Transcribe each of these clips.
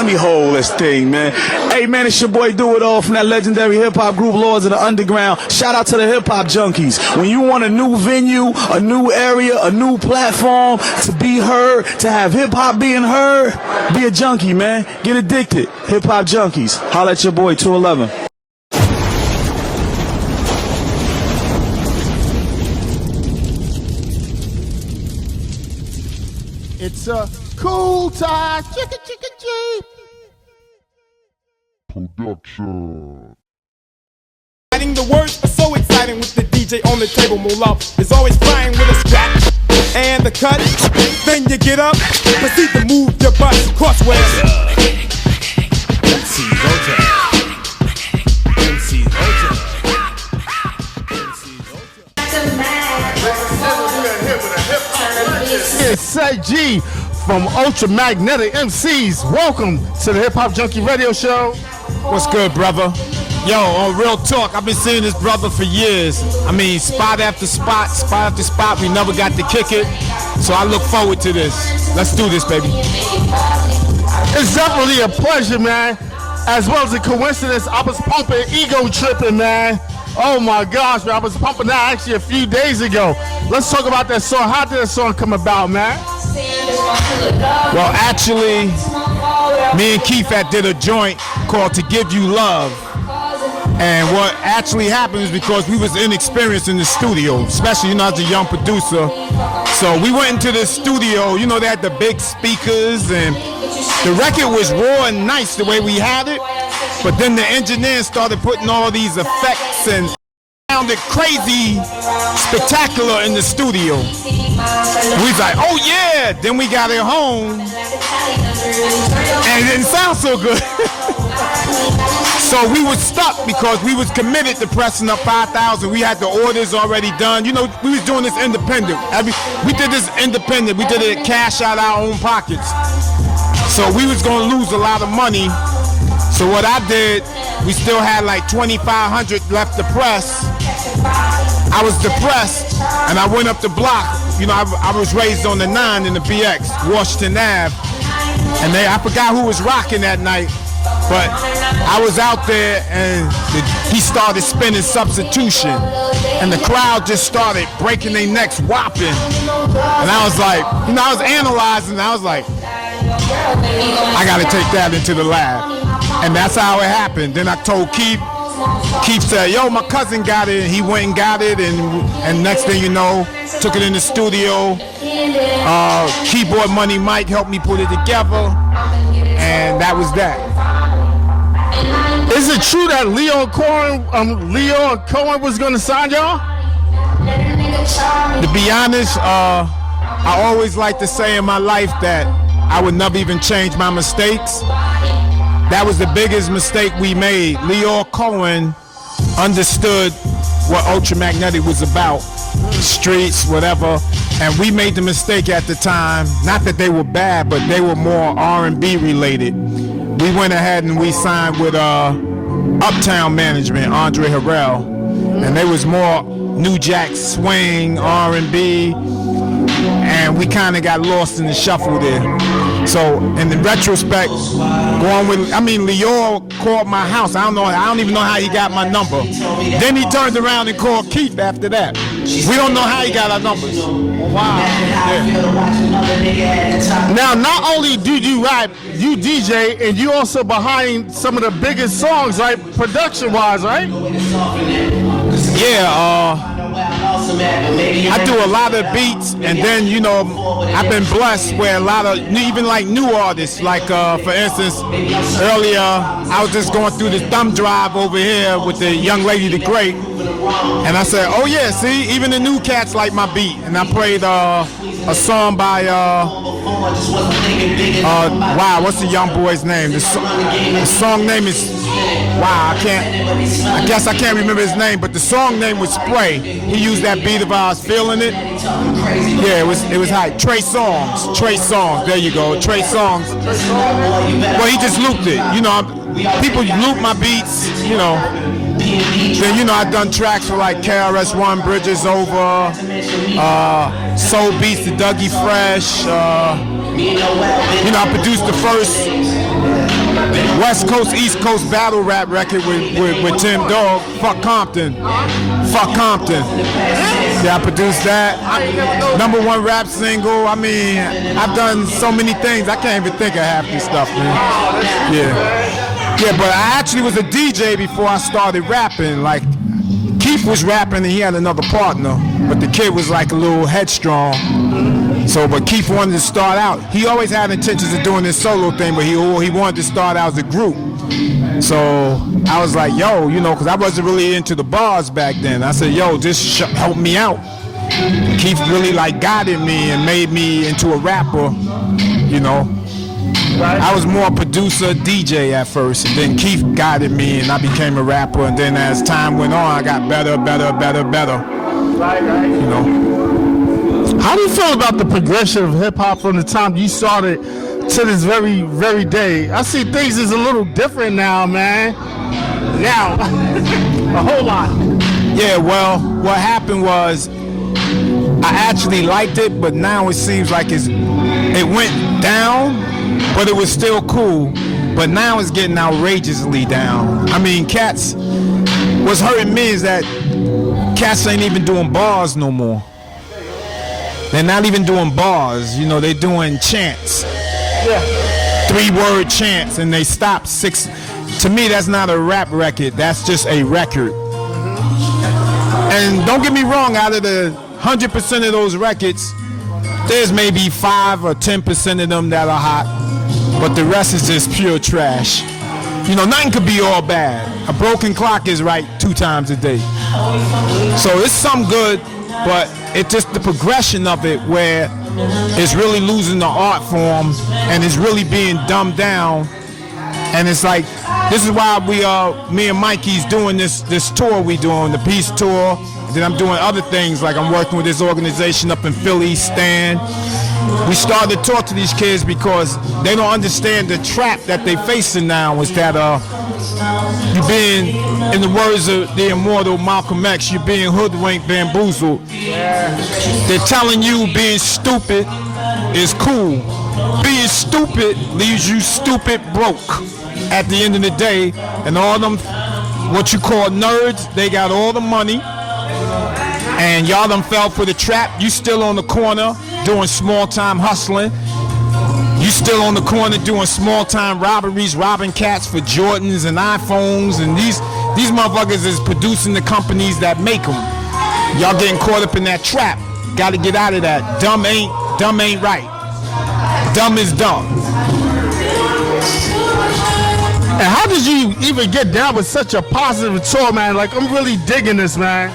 Let me hold this thing, man. Hey, man, it's your boy Do It All from that legendary hip-hop group Lords of the Underground. Shout out to the hip-hop junkies. When you want a new venue, a new area, a new platform to be heard, to have hip-hop being heard, be a junkie, man. Get addicted. Hip-hop junkies. Holla at your boy, 211. It's a cool time. Chicka chicka chee. Production. The words are so exciting with the DJ on the table. More love is always flying with a strap and the cut. Then you get up, proceed to move your butt crossways. MC's Ultra. MC's Ultra. It's Ced Gee from Ultramagnetic MCs. Welcome to the Hip Hop Junkie Radio Show. What's good, brother? Yo, on real talk, I've been seeing this brother for years. I mean, spot after spot, spot after spot. We never got to kick it. So I look forward to this. Let's do this, baby. It's definitely a pleasure, man. As well as a coincidence, I was pumping Ego Tripping, man. Oh my gosh, man. I was pumping that actually a few days ago. Let's talk about that song. How did that song come about, man? Well, actually, me and Keith did a joint called To Give You Love. And what actually happened is because we was inexperienced in the studio, especially, you know, as a young producer. So we went into the studio, you know, they had the big speakers and the record was raw and nice the way we had it. But then the engineers started putting all these effects and sounded crazy, spectacular in the studio. And we was like, oh yeah! Then we got it home and it didn't sound so good. So we were stuck because we was committed to pressing up 5,000. We had the orders already done. You know, we was doing this independent. We did this independent. We did it cash out our own pockets. So we was gonna lose a lot of money. So what I did, we still had like 2,500 left to press. I was depressed and I went up the block. You know, I was raised on the 9 in the BX, Washington Ave. And I forgot who was rocking that night. But I was out there and he started spinning Substitution and the crowd just started breaking their necks, whopping. And I was like, you know, I was analyzing, I was like, I gotta take that into the lab. And that's how it happened. Then I told Keith. Keith said, yo, my cousin got it, and he went and got it, and next thing you know, took it in the studio. Keyboard Money Mike helped me put it together, and that was that. Is it true that Leo Cohen was gonna sign y'all? To be honest, I always like to say in my life that I would never even change my mistakes. That was the biggest mistake we made. Leo Cohen understood what Ultramagnetic was about, streets, whatever, and we made the mistake at the time, not that they were bad, but they were more R&B related. We went ahead and we signed with Uptown Management, Andre Harrell, and they was more New Jack Swing, R&B, and we kind of got lost in the shuffle there. So in the retrospect, Leo called my house. I don't even know how he got my number. Then he turned around and called Keith after that. We don't know how he got our numbers. Wow. Yeah. Now, not only do you rap, you DJ, and you also behind some of the biggest songs, right? Production-wise, right? Yeah, I do a lot of beats, and then, you know, I've been blessed where a lot of, even like new artists, like for instance, earlier I was just going through this thumb drive over here with the young lady, The Great, and I said, oh yeah, see, even the new cats like my beat, and I played a song by, wow, what's the young boy's name? The song name is, wow, I guess I can't remember his name, but the song name was Spray. He used that beat of ours, Feeling It. Yeah, it was hype. Trey Songz, there you go, Trey Songz. Well, he just looped it, you know, people loop my beats, you know. Then, you know, I've done tracks for like KRS-One, Bridges Over, Soul Beats to Dougie Fresh. You know, I produced the first West Coast, East Coast battle rap record with Tim Dog. Fuck Compton. Fuck Compton. Yeah, I produced that. #1 rap single. I mean, I've done so many things. I can't even think of half this stuff, man. Yeah, but I actually was a DJ before I started rapping. Like, Keith was rapping and he had another partner, but the kid was like a little headstrong. So, but Keith wanted to start out. He always had intentions of doing this solo thing, but he wanted to start out as a group. So I was like, yo, you know, because I wasn't really into the bars back then. I said, yo, just help me out. Keith really like guided me and made me into a rapper, you know. I was more a producer, DJ at first, and then Keith guided me and I became a rapper, and then as time went on, I got better. You know. How do you feel about the progression of hip hop from the time you started to this very, very day? I see things is a little different now, man. Now, a whole lot. Yeah, well, what happened was I actually liked it, but now it seems like it went down, but it was still cool. But now it's getting outrageously down. I mean, cats, what's hurting me is that cats ain't even doing bars no more. They're not even doing bars, you know, they're doing chants. Yeah. 3-word chants, and they stop 6. To me, that's not a rap record, that's just a record. And don't get me wrong, out of the 100% of those records, there's maybe 5 or 10% of them that are hot, but the rest is just pure trash. You know, nothing could be all bad. A broken clock is right 2 times a day. So it's some good, but it's just the progression of it where it's really losing the art form and it's really being dumbed down. And it's like, this is why me and Mikey's doing this tour we doing, the Peace Tour. Then I'm doing other things, like I'm working with this organization up in Philly, Stan. We started to talk to these kids because they don't understand the trap that they facing now is that you're being, in the words of the immortal Malcolm X, you're being hoodwinked, bamboozled. They're telling you being stupid is cool. Being stupid leaves you stupid broke at the end of the day. And all them, what you call nerds, they got all the money. And y'all done fell for the trap. You still on the corner doing small time hustling. You still on the corner doing small time robberies, robbing cats for Jordans and iPhones, and these motherfuckers is producing the companies that make them. Y'all getting caught up in that trap. Got to get out of that. Dumb ain't right. Dumb is dumb. And how did you even get down with such a positive tour, man? Like, I'm really digging this, man.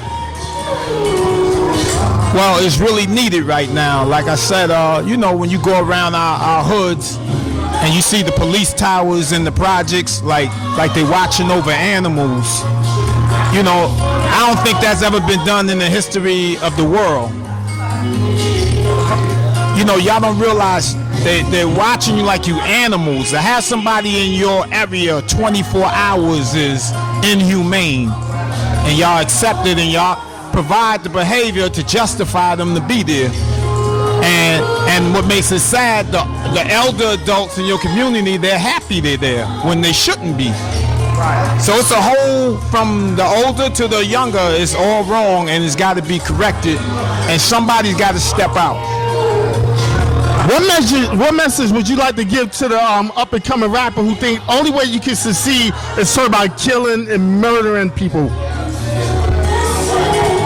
Well, it's really needed right now. Like I said, you know, when you go around our hoods and you see the police towers and the projects, like they watching over animals. You know, I don't think that's ever been done in the history of the world. You know, y'all don't realize they're watching you like you animals. To have somebody in your area 24 hours is inhumane. And y'all accept it and y'all provide the behavior to justify them to be there. And what makes it sad, the elder adults in your community, they're happy they're there when they shouldn't be. Right. So it's a whole, from the older to the younger, it's all wrong and it's got to be corrected, and somebody's got to step out. What message would you like to give to the up and coming rapper who think only way you can succeed is sort of by killing and murdering people?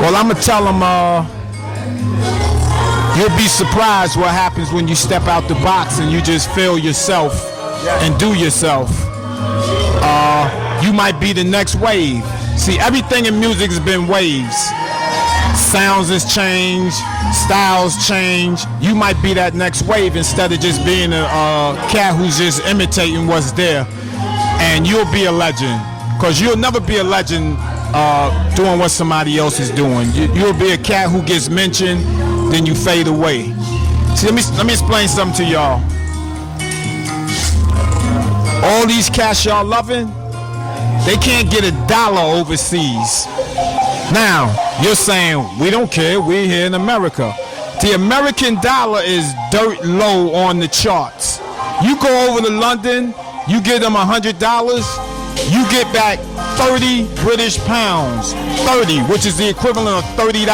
Well, I'm gonna tell them you'll be surprised what happens when you step out the box and you just feel yourself and do yourself. You might be the next wave. See, everything in music has been waves. Sounds has changed, styles change. You might be that next wave instead of just being a cat who's just imitating what's there. And you'll be a legend, because you'll never be a legend doing what somebody else is doing. You'll be a cat who gets mentioned, then you fade away. See, let me explain something to y'all. All these cats y'all loving, they can't get $1 overseas. Now, you're saying, we don't care, we're here in America. The American dollar is dirt low on the charts. You go over to London, you give them $100, you get back 30 British pounds. 30, which is the equivalent of $30.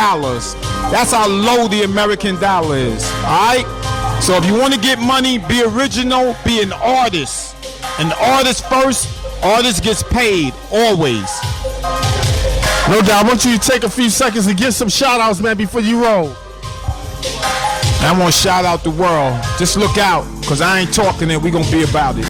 That's how low the American dollar is. Alright? So if you want to get money, be original, be an artist. An artist first, artist gets paid, always. No doubt. I want you to take a few seconds to give some shout outs, man, before you roll. I want to shout out the world. Just look out, because I ain't talking it, we going to be about it.